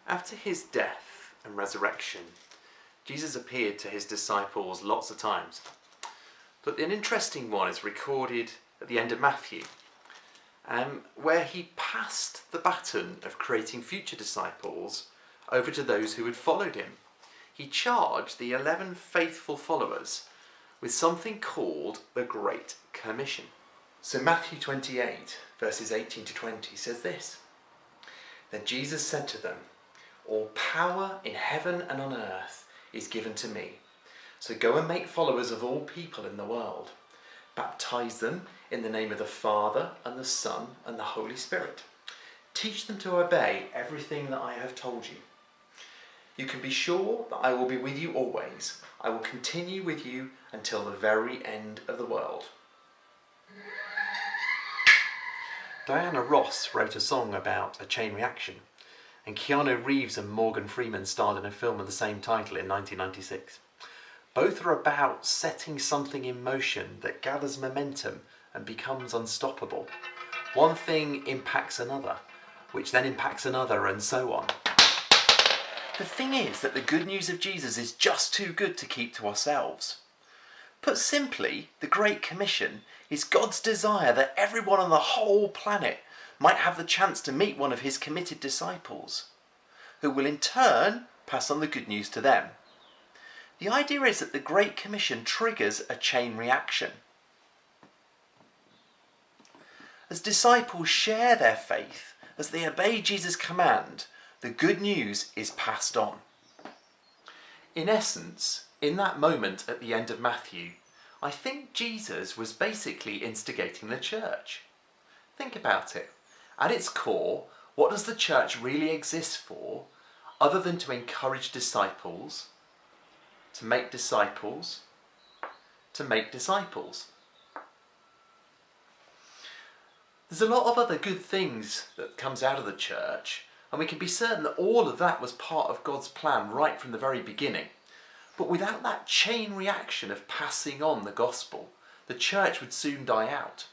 After his death and resurrection, Jesus appeared to his disciples lots of times. But an interesting one is recorded at the end of Matthew, where he passed the baton of creating future disciples over to those who had followed him. He charged the 11 faithful followers with something called the Great Commission. So Matthew 28, verses 18 to 20 says this: "Then Jesus said to them, 'All power in heaven and on earth is given to me. So go and make followers of all people in the world. Baptize them in the name of the Father and the Son and the Holy Spirit. Teach them to obey everything that I have told you. You can be sure that I will be with you always. I will continue with you until the very end of the world.'" Diana Ross wrote a song about a chain reaction, and Keanu Reeves and Morgan Freeman starred in a film of the same title in 1996. Both are about setting something in motion that gathers momentum and becomes unstoppable. One thing impacts another, which then impacts another, and so on. The thing is that the good news of Jesus is just too good to keep to ourselves. Put simply, the Great Commission is God's desire that everyone on the whole planet might have the chance to meet one of his committed disciples, who will in turn pass on the good news to them. The idea is that the Great Commission triggers a chain reaction. As disciples share their faith, as they obey Jesus' command, the good news is passed on. In essence, in that moment at the end of Matthew, I think Jesus was basically instigating the church. Think about it. At its core, what does the church really exist for, other than to encourage disciples, to make disciples, to make disciples? There's a lot of other good things that comes out of the church, and we can be certain that all of that was part of God's plan right from the very beginning. But without that chain reaction of passing on the gospel, the church would soon die out.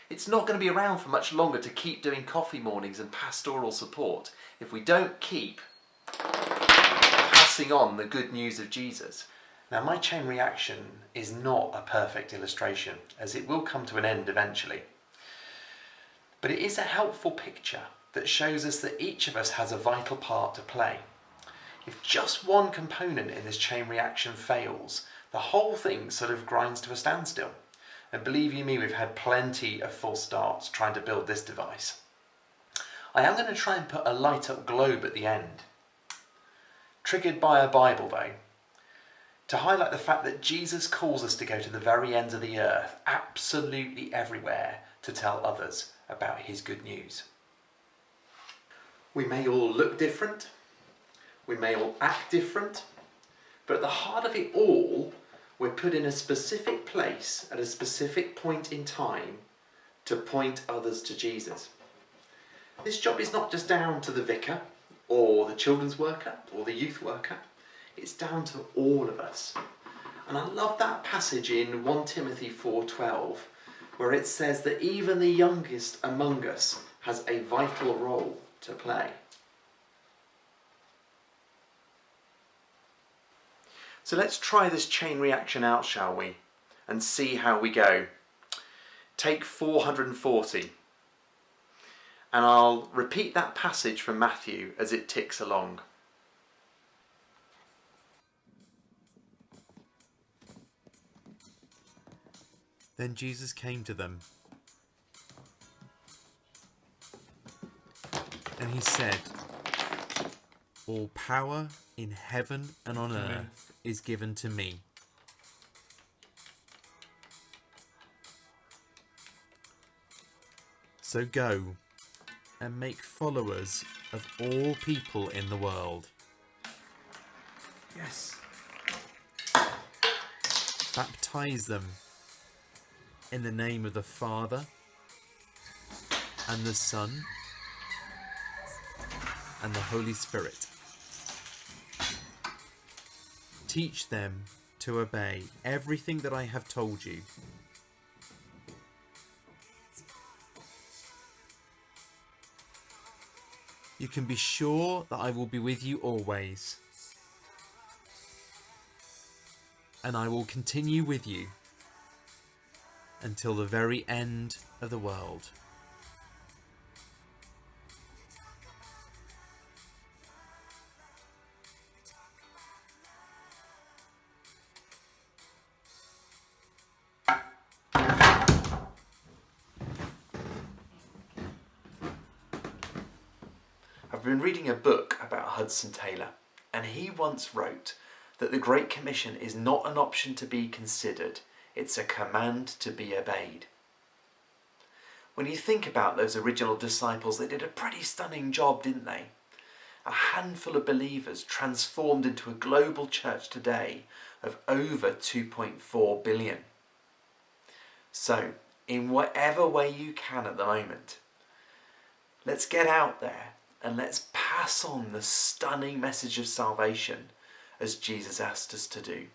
It's not going to be around for much longer to keep doing coffee mornings and pastoral support if we don't keep passing on the good news of Jesus. Now, my chain reaction is not a perfect illustration, as it will come to an end eventually. But it is a helpful picture that shows us that each of us has a vital part to play. If just one component in this chain reaction fails, the whole thing sort of grinds to a standstill. And believe you me, we've had plenty of false starts trying to build this device. I am going to try and put a light up globe at the end, triggered by a Bible though, to highlight the fact that Jesus calls us to go to the very ends of the earth, absolutely everywhere, to tell others about his good news. We may all look different, we may all act different, but at the heart of it all, we're put in a specific place at a specific point in time to point others to Jesus. This job is not just down to the vicar or the children's worker or the youth worker, it's down to all of us. And I love that passage in 1 Timothy 4:12, where it says that even the youngest among us has a vital role to play. So let's try this chain reaction out, shall we? And see how we go. Take 440. And I'll repeat that passage from Matthew as it ticks along. Then Jesus came to them, and he said, "All power in heaven and on earth is given to me. So go and make followers of all people in the world. Yes. Baptize them in the name of the Father and the Son and the Holy Spirit. Teach them to obey everything that I have told you. You can be sure that I will be with you always, and I will continue with you until the very end of the world. I've been reading a book about Hudson Taylor, and he once wrote that the Great Commission is not an option to be considered, it's a command to be obeyed. When you think about those original disciples, they did a pretty stunning job, didn't they? A handful of believers transformed into a global church today of over 2.4 billion. So, in whatever way you can at the moment, let's get out there and let's pass on the stunning message of salvation as Jesus asked us to do.